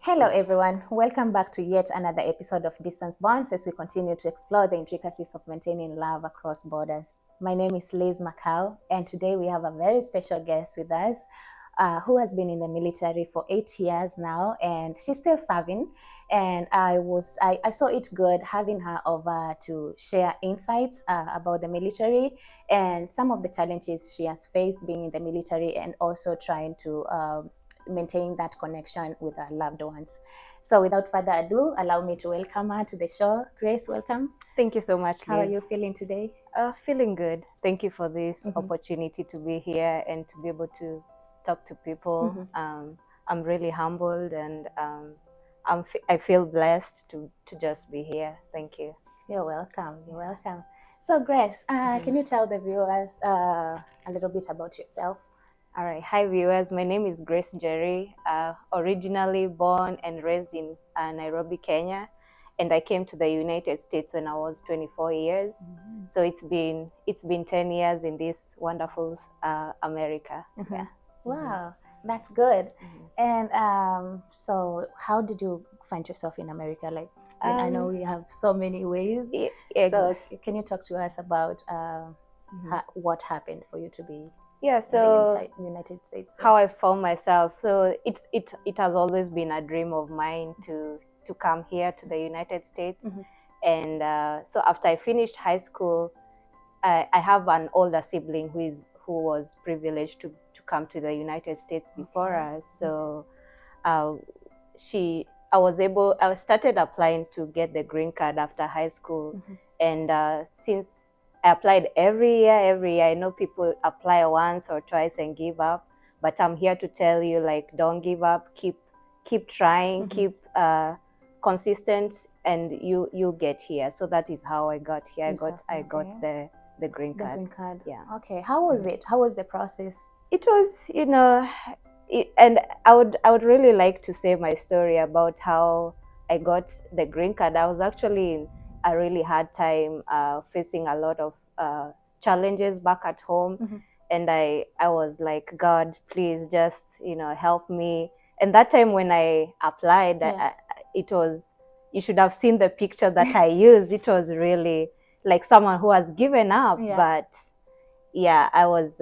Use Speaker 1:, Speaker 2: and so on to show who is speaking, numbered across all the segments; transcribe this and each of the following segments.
Speaker 1: Hello everyone, welcome back to yet another episode of Distance Bonds as we continue to explore the intricacies of maintaining love across borders. My name is Liz Macau, and today we have a very special guest with us who has been in the military for 8 years now, and she's still serving. And I saw it good having her over to share insights about the military and some of the challenges she has faced being in the military, and also trying to maintain that connection with our loved ones. So without further ado, allow me to welcome her to the show. Grace, welcome.
Speaker 2: Thank you so much, Liz.
Speaker 1: How are you feeling today?
Speaker 2: Feeling good. Thank you for this opportunity to be here and to be able to talk to people. I'm really humbled, and I feel blessed to just be here. Thank you.
Speaker 1: You're welcome. You're welcome. So Grace, can you tell the viewers a little bit about yourself?
Speaker 2: All right. Hi, viewers. My name is Grace Jerry. Originally born and raised in Nairobi, Kenya, and I came to the United States when I was 24 years. So it's been 10 years in this wonderful America. Yeah.
Speaker 1: Wow, that's good. And so how did you find yourself in America? Like, I know we have so many ways. So can you talk to us about what happened for you to be
Speaker 2: so
Speaker 1: in the United States?
Speaker 2: How I found myself. So it has always been a dream of mine to come here to the United States. And so after I finished high school, I have an older sibling who was privileged to come to the United States before us. So I started applying to get the green card after high school. And since I applied every year. I know people apply once or twice and give up, but I'm here to tell you, like, don't give up. Keep trying. Keep consistent, and you'll get here. So that is how I got here. I got the green card.
Speaker 1: The green card.
Speaker 2: Yeah.
Speaker 1: Okay. How was it? How was the process?
Speaker 2: It was, and I would really like to say my story about how I got the green card. I was actually in a really hard time, facing a lot of challenges back at home. And I was like, God, please just, help me. And that time when I applied, you should have seen the picture that I used. It was really like someone who has given up. But yeah, I was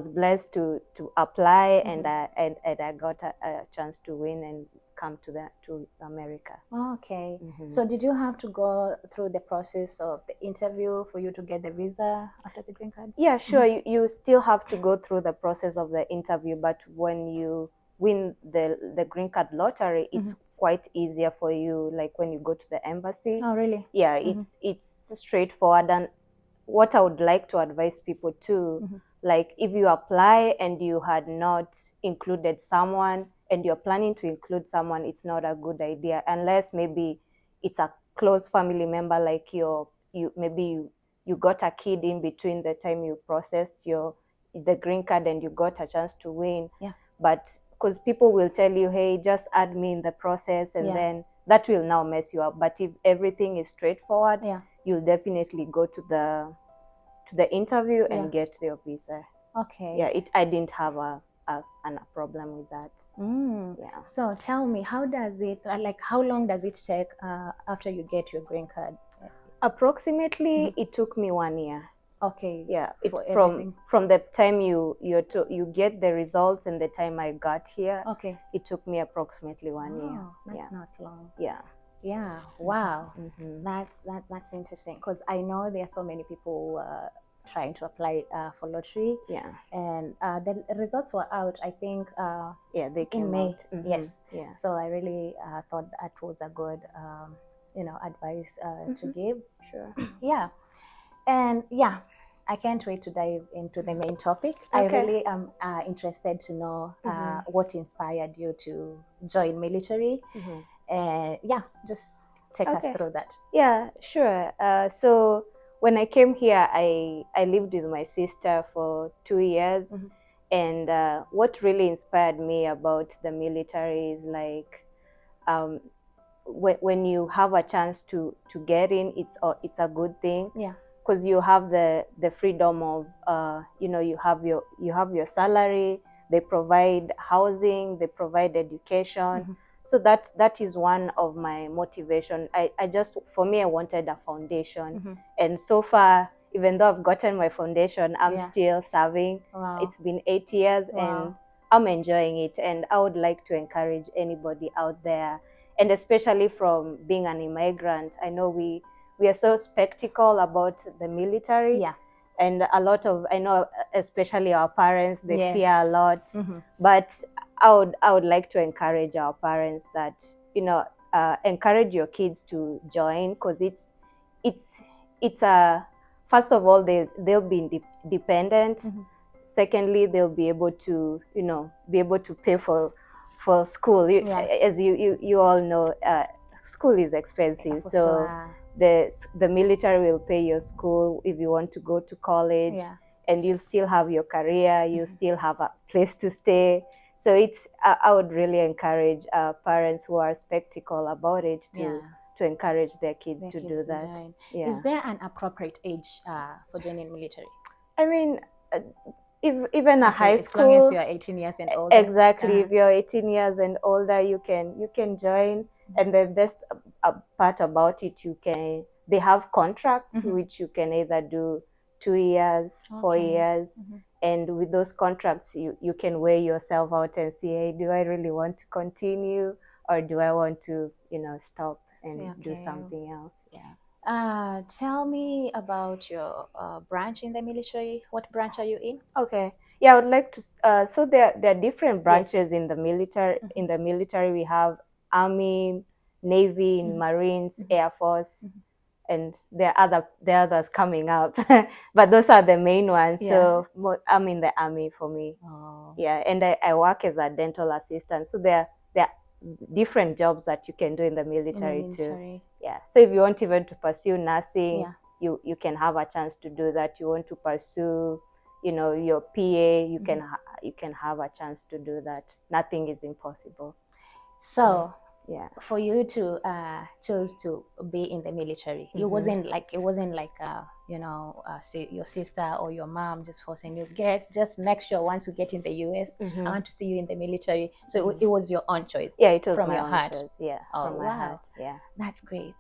Speaker 2: blessed to apply, and I got a chance to win and come to America.
Speaker 1: Okay. So did you have to go through the process of the interview for you to get the visa after the green card?
Speaker 2: Yeah, sure. You still have to go through the process of the interview, but when you win the green card lottery, it's quite easier for you, like when you go to the embassy.
Speaker 1: Oh, really?
Speaker 2: Yeah, it's straightforward. And what I would like to advise people too, like if you apply and you had not included someone and you're planning to include someone, it's not a good idea, unless maybe it's a close family member, like you got a kid in between the time you processed the green card and you got a chance to win.
Speaker 1: Yeah.
Speaker 2: But because people will tell you, hey, just add me in the process, and then that will now mess you up. But if everything is straightforward, you'll definitely go to the interview and get your visa.
Speaker 1: Okay.
Speaker 2: Yeah, I didn't have a problem with that.
Speaker 1: Yeah. So tell me, how long does it take after you get your green card?
Speaker 2: Approximately, it took me 1 year.
Speaker 1: Okay.
Speaker 2: Yeah, from the time you get the results and the time I got here.
Speaker 1: Okay.
Speaker 2: It took me approximately 1 year.
Speaker 1: That's not long.
Speaker 2: Yeah.
Speaker 1: Yeah. Wow. That's interesting, because I know there are so many people who are trying to apply for lottery.
Speaker 2: Yeah.
Speaker 1: And the results were out, I think.
Speaker 2: They came
Speaker 1: in May.
Speaker 2: out.
Speaker 1: Yes.
Speaker 2: Yeah.
Speaker 1: So I really thought that was a good advice to give.
Speaker 2: Sure.
Speaker 1: Yeah. And yeah, I can't wait to dive into the main topic.
Speaker 2: Okay.
Speaker 1: I really am interested to know what inspired you to join military. And just take us through that.
Speaker 2: Yeah, sure. So when I came here, I lived with my sister for 2 years. And what really inspired me about the military is, like, when you have a chance to get in, it's a good thing.
Speaker 1: Yeah.
Speaker 2: Because you have the freedom of you have your salary, they provide housing, they provide education. So that is one of my motivation. I just, for me, I wanted a foundation. And so far, even though I've gotten my foundation, I'm still serving.
Speaker 1: Wow.
Speaker 2: It's been 8 years.
Speaker 1: Wow.
Speaker 2: And I'm enjoying it. And I would like to encourage anybody out there, and especially from being an immigrant. I know we are so skeptical about the military.
Speaker 1: Yeah.
Speaker 2: And a lot of, I know, especially our parents, they
Speaker 1: Yes.
Speaker 2: fear a lot. But I would like to encourage our parents that, encourage your kids to join, because it's a, first of all, they'll be independent. Secondly, they'll be able to, be able to pay for school. As you all know, school is expensive. So the military will pay your school if you want to go to college, and you'll still have your career, you still have a place to stay. So it's, I would really encourage parents who are skeptical about it to encourage their kids to do that.
Speaker 1: Is there an appropriate age for joining military?
Speaker 2: I mean, even a high school,
Speaker 1: as long as you're 18 years and older.
Speaker 2: Exactly. If you're 18 years and older, you can join. And the best part about it, they have contracts which you can either do 2 years, 4 years. And with those contracts, you can weigh yourself out and see, hey, do I really want to continue, or do I want to, stop and do something else?
Speaker 1: Tell me about your branch in the military. What branch are you in?
Speaker 2: Okay. Yeah, I would like to. So there are different branches in the military. In the military, we have Army, Navy, Marines, Air Force, and there are others coming up. But those are the main ones. So I'm in the Army for me. Yeah, and I work as a dental assistant. So there are different jobs that you can do in the military too. Yeah. So if you want even to pursue nursing, you can have a chance to do that. You want to pursue, your PA, you can have a chance to do that. Nothing is impossible.
Speaker 1: So for you to choose to be in the military, it wasn't like your sister or your mom just forcing you, just make sure once you get in the US, I want to see you in the military. So it was your own choice.
Speaker 2: Yeah, it was
Speaker 1: from
Speaker 2: my
Speaker 1: your
Speaker 2: own
Speaker 1: heart.
Speaker 2: choice. Yeah, from my heart. Yeah,
Speaker 1: that's great.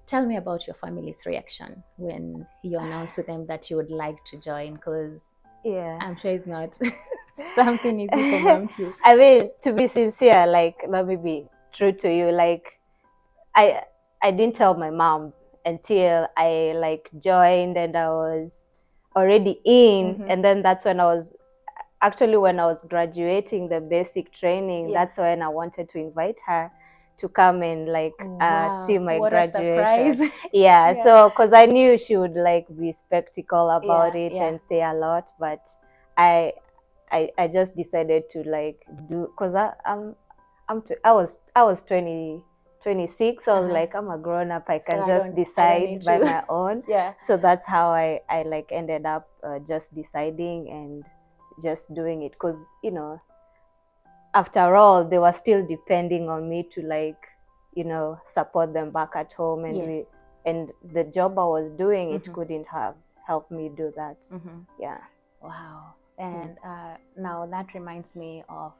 Speaker 1: Tell me about your family's reaction when you announced to them that you would like to join, because I'm sure it's not something easy for mom to.
Speaker 2: I mean, to be sincere, let me be true to you. I didn't tell my mom until I joined and I was already in, and then that's when when I was graduating the basic training. That's when I wanted to invite her to come and see my graduation. So because I knew she would be skeptical about it and say a lot, but I just decided to do, because I was 26. I was like, I'm a grown up, I can just decide by my own. So that's how I ended up just deciding and just doing it, because after all, they were still depending on me to support them back at home, and and the job I was doing, it couldn't have helped me do that.
Speaker 1: Wow. And now that reminds me of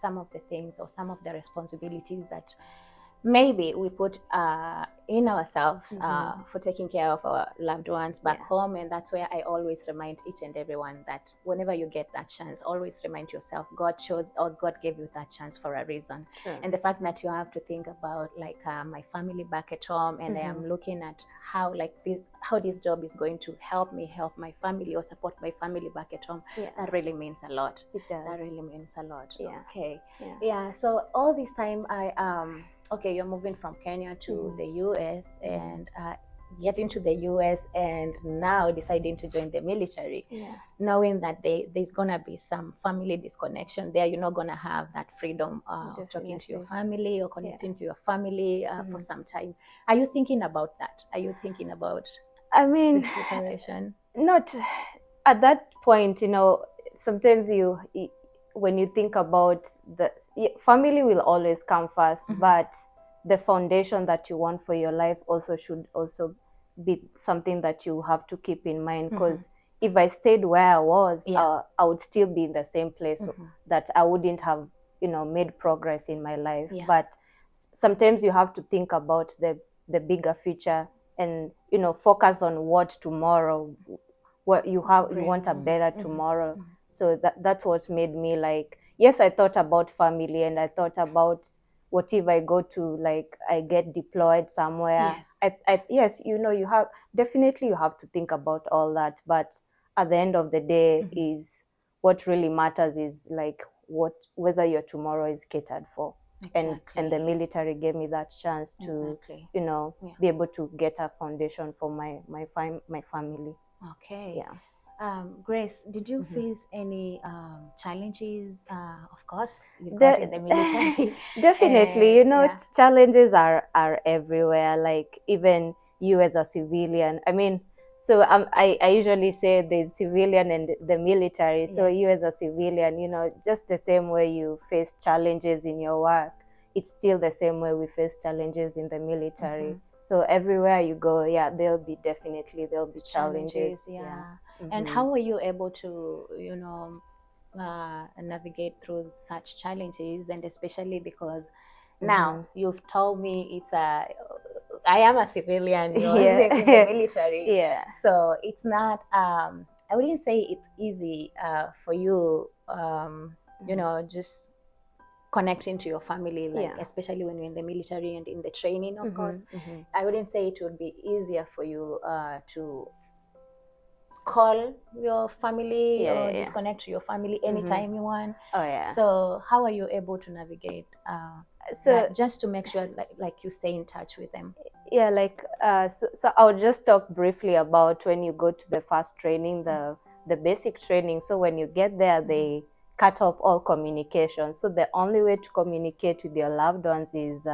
Speaker 1: some of the things or some of the responsibilities that maybe we put in ourselves for taking care of our loved ones back home. And that's where I always remind each and everyone that whenever you get that chance, always remind yourself God chose, or God gave you that chance for a reason. And the fact that you have to think about my family back at home, and I am looking at how this job is going to help me help my family or support my family back at home. That really means a lot.
Speaker 2: It does.
Speaker 1: That really means a lot. Okay. So all this time you're moving from Kenya to the US, and getting to the US, and now deciding to join the military, knowing that there's gonna be some family disconnection there. You're not gonna have that freedom of talking to your family or connecting to your family for some time. Are you thinking about that? Are you thinking about this separation?
Speaker 2: Not at that point. Sometimes when you think about family will always come first, but the foundation that you want for your life should also be something that you have to keep in mind, because if I stayed where I was,
Speaker 1: Yeah.
Speaker 2: I would still be in the same place,
Speaker 1: Mm-hmm.
Speaker 2: that I wouldn't have, made progress in my life.
Speaker 1: Yeah.
Speaker 2: But sometimes you have to think about the bigger future, and focus on what tomorrow, what you want a better tomorrow. So that's what made me, like, yes, I thought about family, and I thought about, what if I go to, like, I get deployed somewhere.
Speaker 1: Yes.
Speaker 2: Yes, you have, definitely you have to think about all that, but at the end of the day, is what really matters is, like, whether your tomorrow is catered for.
Speaker 1: Exactly.
Speaker 2: And the military gave me that chance to,
Speaker 1: Exactly.
Speaker 2: be able to get a foundation for my family.
Speaker 1: Okay.
Speaker 2: Yeah.
Speaker 1: Grace, did you face any challenges? Of course, you got in the
Speaker 2: The,
Speaker 1: military.
Speaker 2: definitely,
Speaker 1: Yeah.
Speaker 2: challenges are everywhere. Like, even you as a civilian. I mean, so I usually say there's civilian and the military. So
Speaker 1: Yes.
Speaker 2: you as a civilian, just the same way you face challenges in your work, it's still the same way we face challenges in the military. So everywhere you go, yeah, there'll be challenges.
Speaker 1: Yeah.
Speaker 2: Yeah.
Speaker 1: And how were you able to, navigate through such challenges? And especially because now you've told me I am a civilian, you're
Speaker 2: Yeah.
Speaker 1: in the military.
Speaker 2: Yeah.
Speaker 1: So it's not, I wouldn't say it's easy for you, just connecting to your family, like,
Speaker 2: Yeah.
Speaker 1: especially when you're in the military and in the training, of course.
Speaker 2: Mm-hmm.
Speaker 1: I wouldn't say it would be easier for you to call your family
Speaker 2: Yeah,
Speaker 1: or
Speaker 2: yeah,
Speaker 1: just connect to your family anytime you want.
Speaker 2: Oh, yeah.
Speaker 1: So how are you able to navigate
Speaker 2: So,
Speaker 1: that, just to make sure, like you stay in touch with them?
Speaker 2: yeah, like, so I'll just talk briefly about when you go to the first training, the basic training. So when you get there, they cut off all communication. So the only way to communicate with your loved ones is,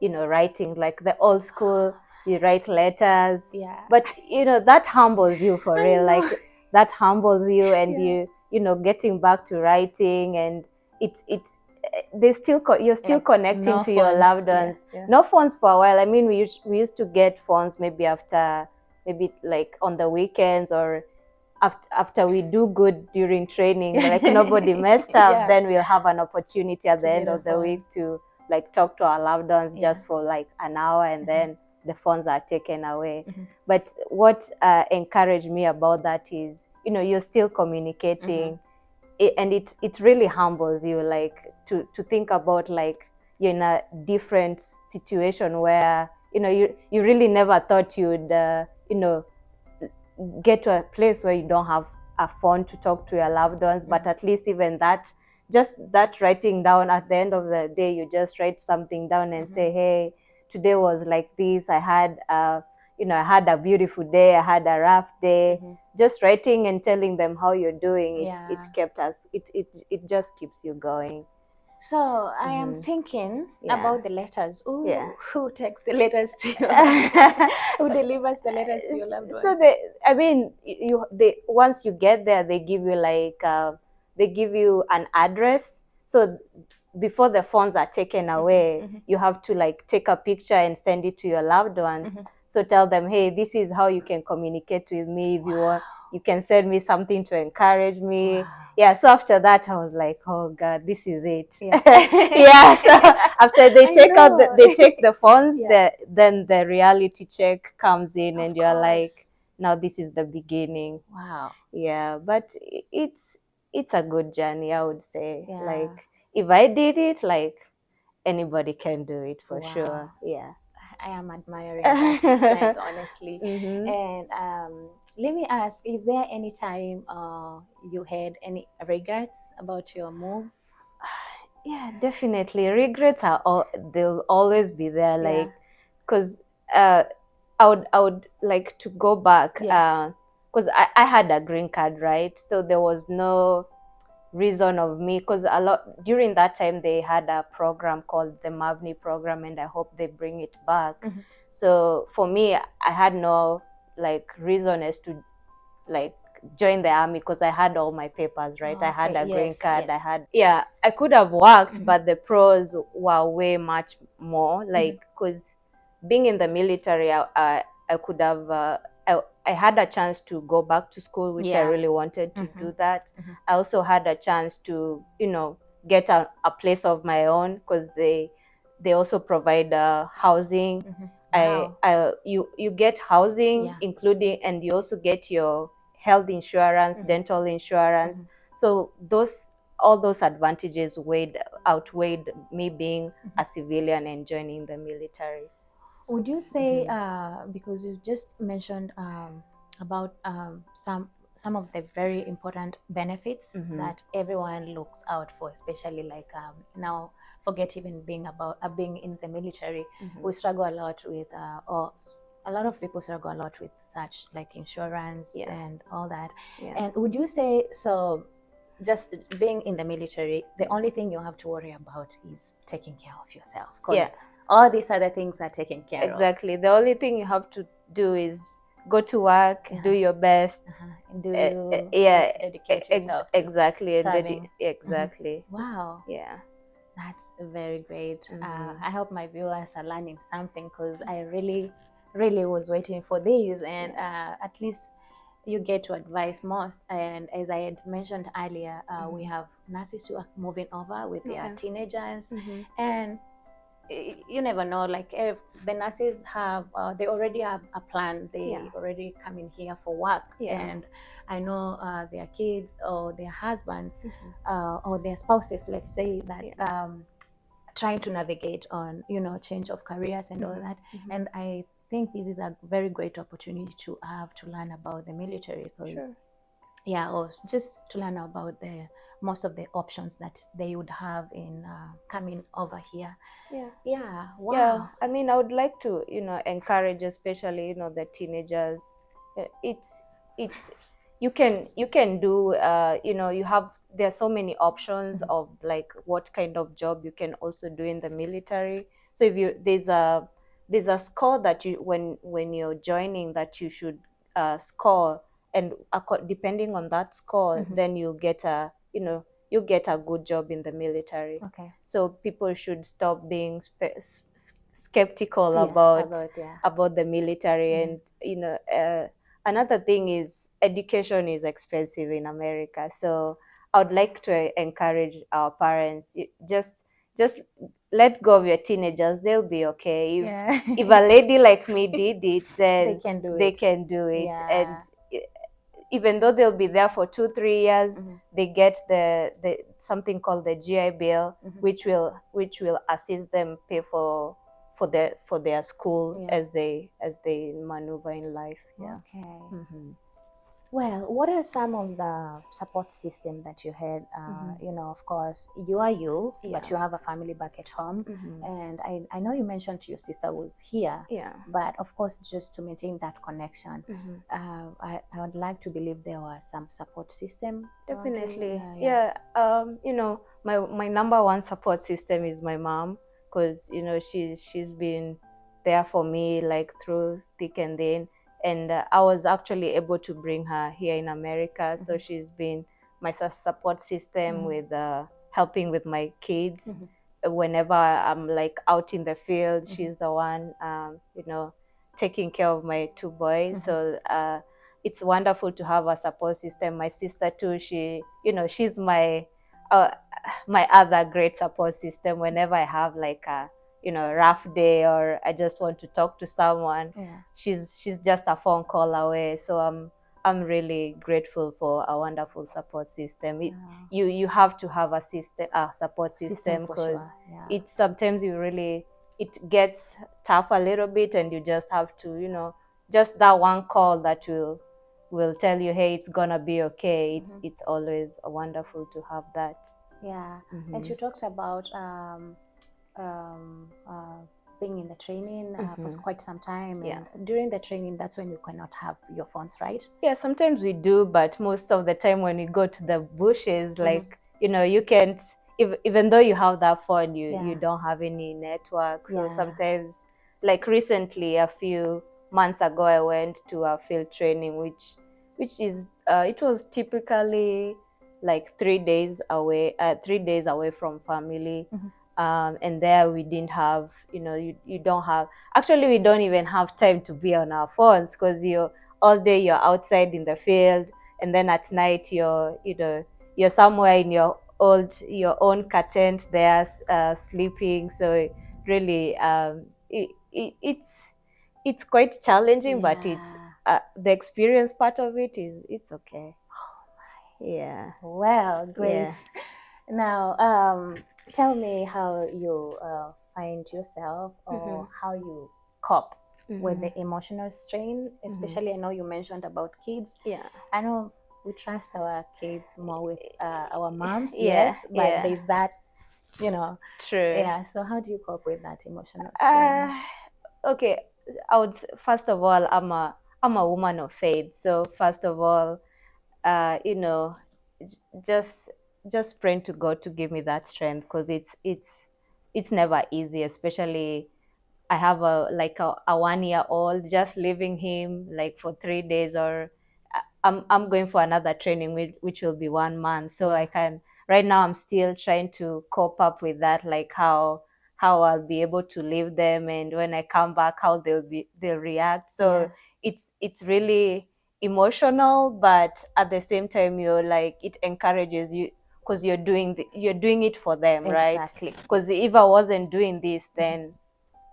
Speaker 2: writing, like the old school. You write letters.
Speaker 1: Yeah.
Speaker 2: But that humbles you for
Speaker 1: I
Speaker 2: real.
Speaker 1: know.
Speaker 2: Like, that humbles you, and
Speaker 1: Yeah.
Speaker 2: getting back to writing, and it's you're still
Speaker 1: Like,
Speaker 2: connecting
Speaker 1: no
Speaker 2: to your
Speaker 1: phones.
Speaker 2: loved ones.
Speaker 1: Yeah.
Speaker 2: No phones for a while. I mean, we used to get phones maybe after, maybe like on the weekends, or after we do good during training, like nobody messed up,
Speaker 1: Yeah.
Speaker 2: then we'll have an opportunity at
Speaker 1: To
Speaker 2: the
Speaker 1: get
Speaker 2: end
Speaker 1: a
Speaker 2: of the
Speaker 1: phone.
Speaker 2: week to, like, talk to our loved ones,
Speaker 1: Yeah.
Speaker 2: just for like an hour, and then the phones are taken away.
Speaker 1: But
Speaker 2: But what encouraged me about that is, you're still communicating. And it really humbles you, like, to think about, like, you're in a different situation where, you really never thought you'd get to a place where you don't have a phone to talk to your loved ones. But at least, even that, just that writing down, at the end of the day, you just write something down and say, hey, today was like this. I had I had a beautiful day, I had a rough day. Just writing and telling them how you're doing, it kept us, it just keeps you going.
Speaker 1: So I am thinking about the letters. Ooh,
Speaker 2: Yeah.
Speaker 1: who takes the letters to you? Who delivers the letters to your loved ones?
Speaker 2: So once you get there, they give you, like, they give you an address. So before the phones are taken away, you have to, like, take a picture and send it to your loved ones. So tell them, hey, this is how you can communicate with me. If you want, you can send me something to encourage me. Yeah. So after that, I was like, oh God, this is it. Yeah. So after they take the phones, then the reality check comes in, and you're like, now this is the beginning.
Speaker 1: Wow.
Speaker 2: Yeah. But it's a good journey, I would say.
Speaker 1: Yeah.
Speaker 2: Like, if I did it, like, anybody can do it for sure. Yeah.
Speaker 1: I am admiring that strength, honestly. And let me ask, is there any time you had any regrets about your move?
Speaker 2: Yeah, definitely. Regrets they'll always be there. Like, because I would like to go back. Because I had a green card, right? So there was no reason of me, because a lot during that time they had a program called the Mavni program, and I hope they bring it back. So for me, I had no, like, reason as to, like, join the army, because I had all my papers, right? I had a green card. I could have worked, but the pros were way much more, like, because being in the military, I could have I had a chance to go back to school, which I really wanted to do that. I also had a chance to, get a place of my own, because they also provide housing.
Speaker 1: Wow.
Speaker 2: You get housing, including, and you also get your health insurance, dental insurance. So all those advantages outweighed me being a civilian and joining the military.
Speaker 1: Would you say, because you just mentioned about some of the very important benefits that everyone looks out for, especially like now, forget even being in the military, we struggle a lot with, or a lot of people struggle a lot with such like insurance and all that. And would you say so? Just being in the military, the only thing you have to worry about is taking care of yourself, because all these other things are taken care of.
Speaker 2: Exactly. The only thing you have to do is go to work, do your best,
Speaker 1: and just dedicate yourself.
Speaker 2: Exactly,
Speaker 1: exactly. Wow.
Speaker 2: Yeah.
Speaker 1: That's very great. I hope my viewers are learning something, because I really, really was waiting for these, and at least you get to advise most. And as I had mentioned earlier, we have nurses who are moving over with their teenagers, and you never know, like if the nurses have they already have a plan, they already come in here for work, and I know their kids or their husbands or their spouses, let's say, that trying to navigate on change of careers and all that. And I think this is a very great opportunity to have to learn about the military, because or just to learn about the most of the options that they would have in coming over here. Wow.
Speaker 2: I mean, I would like to encourage, especially the teenagers. It's you can do there are so many options of like what kind of job you can also do in the military. So if there's a score that you when you're joining, that you should score, and depending on that score, then you'll get a good job in the military.
Speaker 1: Okay.
Speaker 2: So people should stop being skeptical about the military. And another thing is, education is expensive in America. So I would like to encourage our parents, just let go of your teenagers. They'll be okay. If a lady like me did it, then they can do it. And even though they'll be there for 2-3 years, they get the something called the GI Bill, which will assist them pay for their school as they maneuver in life.
Speaker 1: Okay. Well, what are some of the support system that you had? Of course, you are you, but you have a family back at home. And I know you mentioned your sister was here. But of course, just to maintain that connection, I would like to believe there was some support system.
Speaker 2: Definitely. My number one support system is my mom, because she's been there for me, like through thick and thin. And I was actually able to bring her here in America. So she's been my support system with helping with my kids. Whenever I'm like out in the field, she's the one, taking care of my two boys. So it's wonderful to have a support system. My sister too, she's my other great support system. Whenever I have like a rough day, or I just want to talk to someone, she's just a phone call away. So I'm really grateful for a wonderful support system. You have to have a support system, because it's sometimes it gets tough a little bit, and you just have to just that one call that will tell you, hey, it's gonna be okay. It's always wonderful to have that.
Speaker 1: And you talked about being in the training for quite some time, and during the training, that's when you cannot have your phones, right?
Speaker 2: Sometimes we do, but most of the time when we go to the bushes, like you can't, even though you have that phone, you don't have any network. So sometimes, like recently, a few months ago, I went to a field training, which is it was typically like 3 days away from family. And there we didn't have, you don't have, actually we don't even have time to be on our phones, because you're all day you're outside in the field, and then at night you're somewhere in your own tent there, sleeping. So really, it's quite challenging, but it's
Speaker 1: Yeah.
Speaker 2: the experience part of it is it's okay. Yeah.
Speaker 1: Well,
Speaker 2: Yeah.
Speaker 1: Grace. Now, tell me how you find yourself, or how you cope with the emotional strain, especially I know you mentioned about kids.
Speaker 2: Yeah.
Speaker 1: I know we trust our kids more with our moms,
Speaker 2: Yeah.
Speaker 1: yes, but
Speaker 2: Yeah.
Speaker 1: there's that, you know,
Speaker 2: True.
Speaker 1: yeah. So how do you cope with that emotional strain?
Speaker 2: Okay, first of all, I'm a woman of faith. So first of all, you know, j- just just praying to God to give me that strength, because it's never easy, especially I have a 1 year old, just leaving him like for 3 days, or I'm going for another training which will be 1 month. So I can, right now I'm still trying to cope up with that, like how I'll be able to leave them, and when I come back how they'll react. So it's really emotional, but at the same time you're like, it encourages you, because you're doing it for them, right?
Speaker 1: Exactly.
Speaker 2: Because if I wasn't doing this, then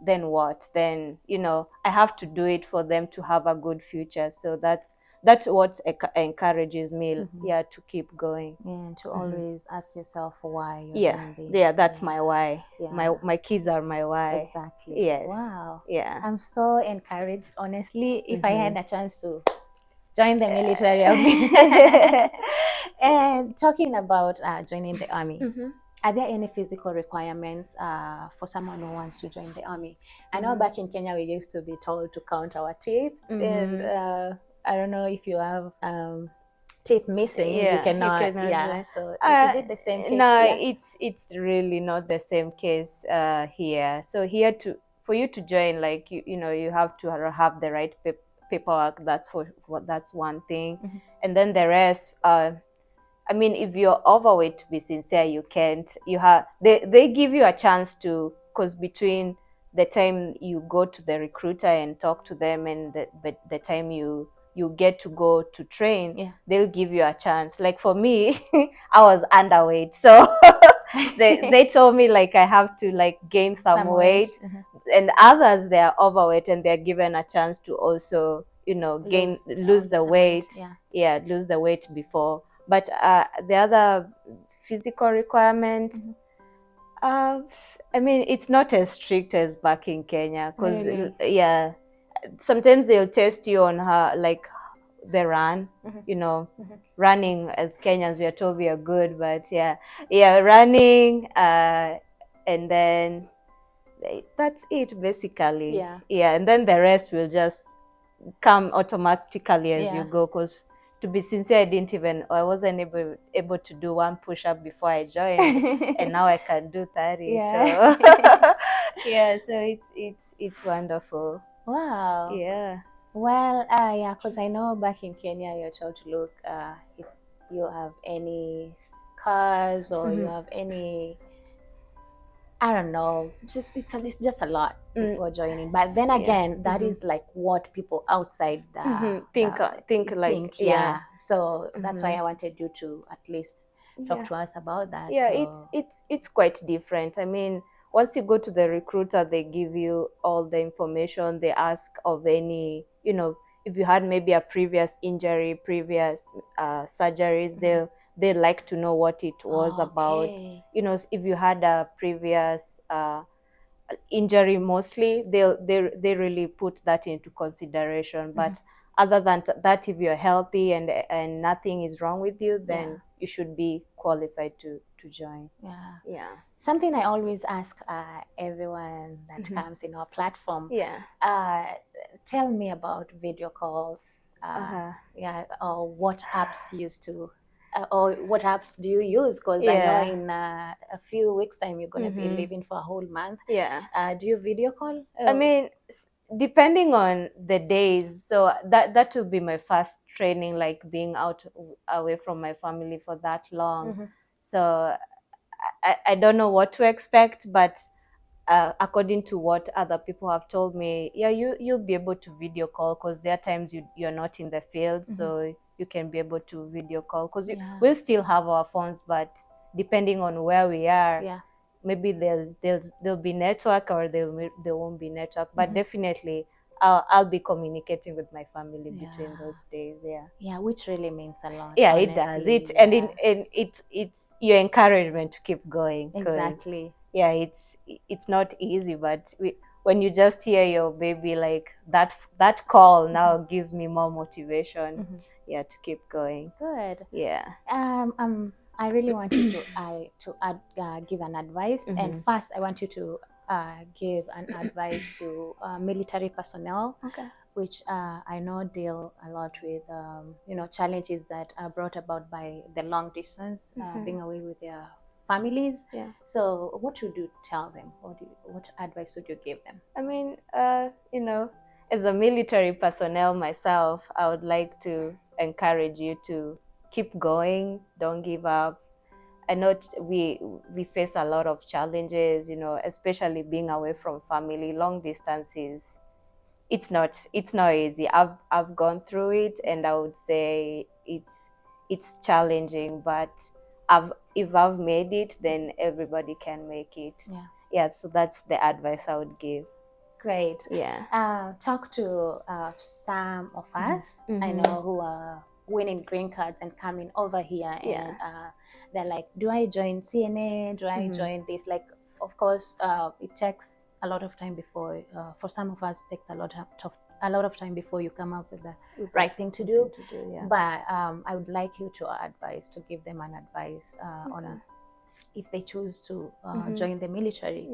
Speaker 2: what? Then I have to do it for them to have a good future. So that's what encourages me, yeah, to keep going.
Speaker 1: And to always ask yourself why you're
Speaker 2: Yeah,
Speaker 1: doing this.
Speaker 2: yeah, that's my why.
Speaker 1: Yeah.
Speaker 2: My kids are my why.
Speaker 1: Exactly.
Speaker 2: Yes.
Speaker 1: Wow.
Speaker 2: Yeah.
Speaker 1: I'm so encouraged, honestly. If I had a chance to join the military, I'll be. And talking about joining the army, are there any physical requirements for someone who wants to join the army? I know back in Kenya we used to be told to count our teeth, and I don't know if you have teeth missing, you
Speaker 2: Yeah,
Speaker 1: cannot. Yeah.
Speaker 2: join.
Speaker 1: So is it the same case
Speaker 2: No,
Speaker 1: here?
Speaker 2: it's really not the same case here. So here, for you to join, like you have to have the right paperwork. That's one thing, and then the rest. I mean, if you're overweight, to be sincere, you can't. They give you a chance to, because between the time you go to the recruiter and talk to them, and the time you get to go to train, they'll give you a chance. Like for me, I was underweight, so they told me like I have to like gain some weight. And others, they are overweight and they're given a chance to also lose the weight. Yeah, lose the weight before. But the other physical requirements, I mean, it's not as strict as back in Kenya, because yeah, sometimes they'll test you on how, like, the run, running. As Kenyans, we are told we are good, but yeah, running, and then that's it basically. Yeah, and then the rest will just come automatically as you go, because to be sincere, I wasn't able to do one push-up before I joined, and now I can do 30. So yeah, so it's wonderful.
Speaker 1: Wow.
Speaker 2: Yeah.
Speaker 1: Well, yeah, because I know back in Kenya you're told to look if you have any scars, or you have any, I don't know, it's just a lot before joining. But then again, that is like what people outside think. Yeah. So that's why I wanted you to at least talk to us about that.
Speaker 2: Yeah,
Speaker 1: So.
Speaker 2: it's quite different. I mean, once you go to the recruiter, they give you all the information. They ask of any, if you had maybe a previous injury, previous surgeries, they like to know what it was about. If you had a previous injury, mostly they really put that into consideration. But other than that, if you're healthy and nothing is wrong with you, then you should be qualified to join. Yeah.
Speaker 1: Something I always ask everyone that comes in our platform. Tell me about video calls. Or what apps used to, or what apps do you use? Because I know in a few weeks' time you're gonna be leaving for a whole month. Do you video call?
Speaker 2: I mean, depending on the days. So that will be my first training, like being out away from my family for that long. So I don't know what to expect, but according to what other people have told me, yeah, you'll be able to video call, because there are times you're not in the field, so you can be able to video call, because we'll still have our phones, but depending on where we are, maybe there'll be network, or there won't be network, but definitely I'll be communicating with my family between those days.
Speaker 1: Yeah, which really means a lot.
Speaker 2: Yeah,
Speaker 1: honestly.
Speaker 2: it does. And it's your encouragement to keep going.
Speaker 1: Exactly.
Speaker 2: Yeah, it's not easy, but when you just hear your baby, like that call now gives me more motivation. Yeah, to keep going.
Speaker 1: Good.
Speaker 2: Yeah.
Speaker 1: I really want you to give an advice, and first I want you to give an advice to military personnel, which I know deal a lot with challenges that are brought about by the long distance, being away with their families. So what would you tell them? What advice would you give them?
Speaker 2: I mean, as a military personnel myself, I would like to encourage you to keep going, don't give up. I know we face a lot of challenges, especially being away from family. Long distances, it's not easy. I've gone through it, and I would say it's challenging, but if I've made it, then everybody can make it. Yeah, so that's the advice I would give.
Speaker 1: Great.
Speaker 2: Yeah.
Speaker 1: Talk to some of us I know who are winning green cards and coming over here, and they're like, do I join CNA? Do I join this? Like, of course, it takes a lot of time before, for some of us, it takes a lot of time before you come up with the right thing to do. But I would like you to advise, to give them an advice on if they choose to join the military,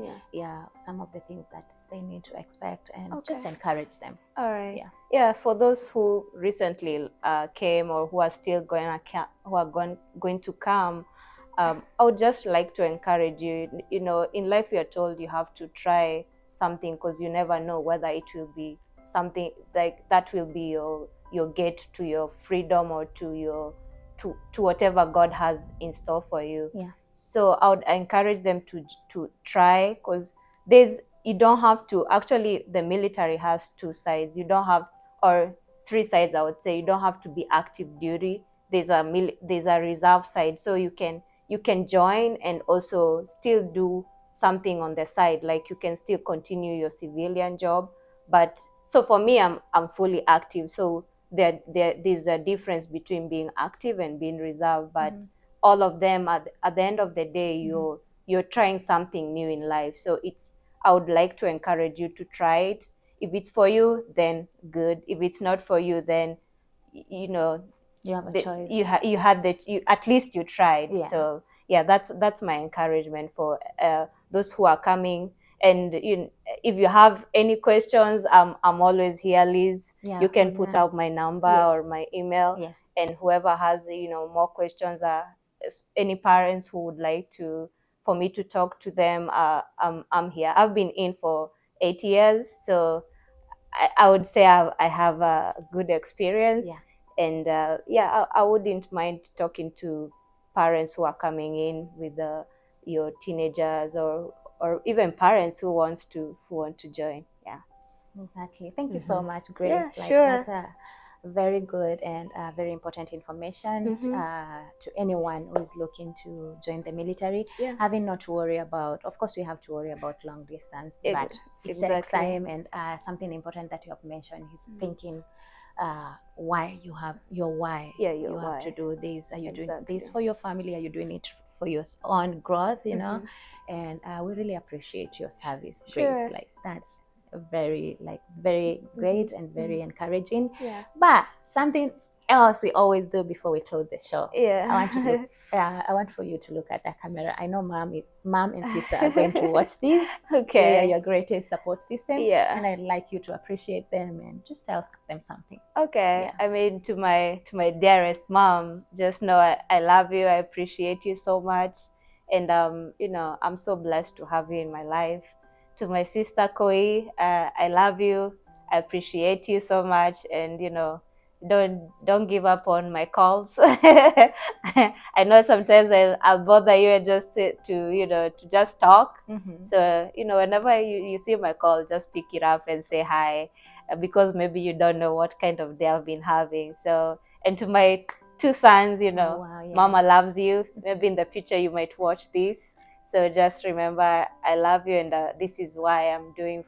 Speaker 1: some of the things that they need to expect, and just encourage them.
Speaker 2: All right. Yeah. For those who recently came, or who are still going to come, I would just like to encourage you. In life, you're told you have to try something, because you never know whether it will be something like that will be your gate to your freedom, or to whatever God has in store for you. So I would encourage them to try, because you don't have to. Actually, the military has two sides. You don't have, or three sides, I would say. You don't have to be active duty. There's a reserve side, so you can join and also still do something on the side. Like, you can still continue your civilian job, but so for me, I'm fully active. So there's a difference between being active and being reserved, but all of them, at the end of the day, you're trying something new in life. So I would like to encourage you to try it. If it's for you, then good. If it's not for you, then
Speaker 1: you have a choice.
Speaker 2: At least you tried. So yeah, that's my encouragement for those who are coming. And if you have any questions, I'm always here, Liz. You can put out my number or my email. And whoever has more questions, any parents who would like for me to talk to them, I'm here. I've been in for 8 years, so I would say I have a good experience. And I wouldn't mind talking to parents who are coming in with your teenagers, or even parents who want to join.
Speaker 1: Exactly. Thank you so much, Grace.
Speaker 2: Yeah, sure.
Speaker 1: That's a very good and very important information to anyone who is looking to join the military. Having not to worry about, of course, we have to worry about long distance, but it takes time. And something important that you have mentioned is thinking why you have your why. You have to do this. Are you doing this for your family? Are you doing it for your own growth? And we really appreciate your service, Grace. Like, that's very great and very encouraging. But something else we always do before we close the show. I want for you to look at the camera. I know mom and sister are going to watch this. They are your greatest support system. And I'd like you to appreciate them and just tell them something.
Speaker 2: I mean, to my dearest mom, just know I love you. I appreciate you so much. And I'm so blessed to have you in my life. To my sister Koi, I love you. I appreciate you so much. And don't give up on my calls. I know sometimes I'll bother you and just to just talk.
Speaker 1: Mm-hmm.
Speaker 2: So whenever you see my call, just pick it up and say hi, because maybe you don't know what kind of day I've been having. So, and to my two sons,
Speaker 1: Oh, wow,
Speaker 2: Mama
Speaker 1: yes.
Speaker 2: loves you. Maybe in the future you might watch this. So just remember, I love you, and this is why I'm doing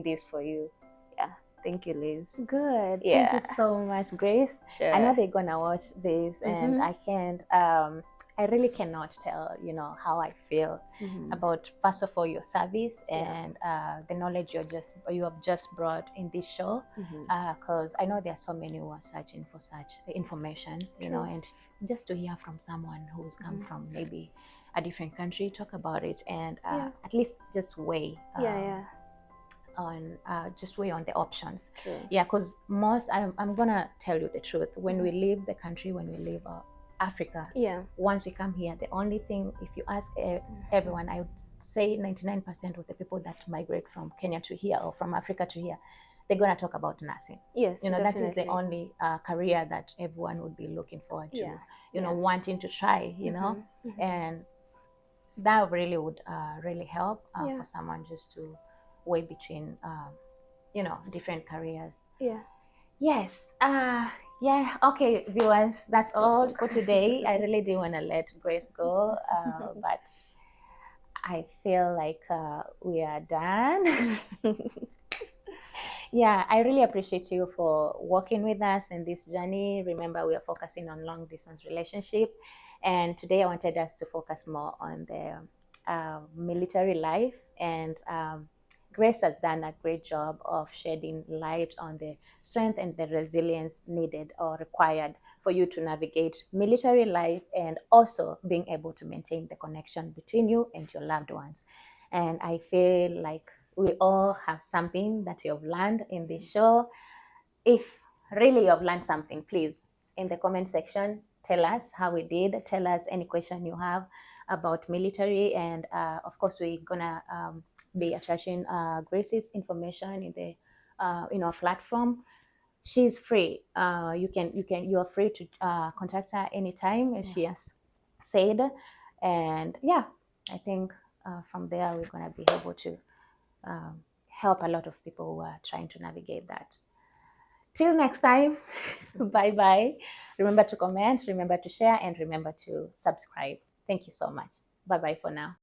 Speaker 2: this for you. Yeah. Thank you, Liz.
Speaker 1: Good. Thank you
Speaker 2: Yeah.
Speaker 1: so much, Grace. I know
Speaker 2: Sure.
Speaker 1: they're gonna watch this, and
Speaker 2: Mhm.
Speaker 1: I really cannot tell, how I feel
Speaker 2: Mhm.
Speaker 1: about, first of all, your service
Speaker 2: Yeah.
Speaker 1: and the knowledge you have just brought in this show.
Speaker 2: Mhm.
Speaker 1: Because I know there are so many who are searching for such information,
Speaker 2: True.
Speaker 1: and just to hear from someone who's come
Speaker 2: Mhm.
Speaker 1: from maybe a different country, talk about it, and
Speaker 2: Yeah.
Speaker 1: at least just weigh
Speaker 2: Yeah. Yeah.
Speaker 1: on just weigh on the options.
Speaker 2: True.
Speaker 1: Yeah, because I'm gonna tell you the truth. When we
Speaker 2: Mhm.
Speaker 1: leave the country, when we leave Africa,
Speaker 2: Yeah.
Speaker 1: once we come here, the only thing, if you ask
Speaker 2: Mhm.
Speaker 1: everyone, I would say 99% of the people that migrate from Kenya to here or from Africa to here, they're gonna talk about nursing.
Speaker 2: Yes,
Speaker 1: That is the
Speaker 2: definitely.
Speaker 1: only career that everyone would be looking forward to,
Speaker 2: Yeah. Yeah.
Speaker 1: wanting to try,
Speaker 2: Mhm. Mhm.
Speaker 1: and that really would really help
Speaker 2: Yeah.
Speaker 1: for someone just to weigh between different careers.
Speaker 2: Yeah.
Speaker 1: Yes. Yeah. Okay, viewers, that's all for today. I really didn't want to let Grace go, but I feel like we are done. Yeah, I really appreciate you for working with us in this journey. Remember, we are focusing on long distance relationship, and today I wanted us to focus more on the military life. And Grace has done a great job of shedding light on the strength and the resilience needed or required for you to navigate military life, and also being able to maintain the connection between you and your loved ones. And I feel like we all have something that you have learned in this show. If really you have learned something, please, in the comment section, tell us how we did. Tell us any question you have about military. And of course, we're going to be attaching Grace's information in the in our platform. She's free. You are free to contact her anytime, as
Speaker 2: Yeah.
Speaker 1: she has said. And yeah, I think from there we're gonna be able to help a lot of people who are trying to navigate that. Till next time, bye bye. Remember to comment, remember to share, and remember to subscribe. Thank you so much. Bye bye for now.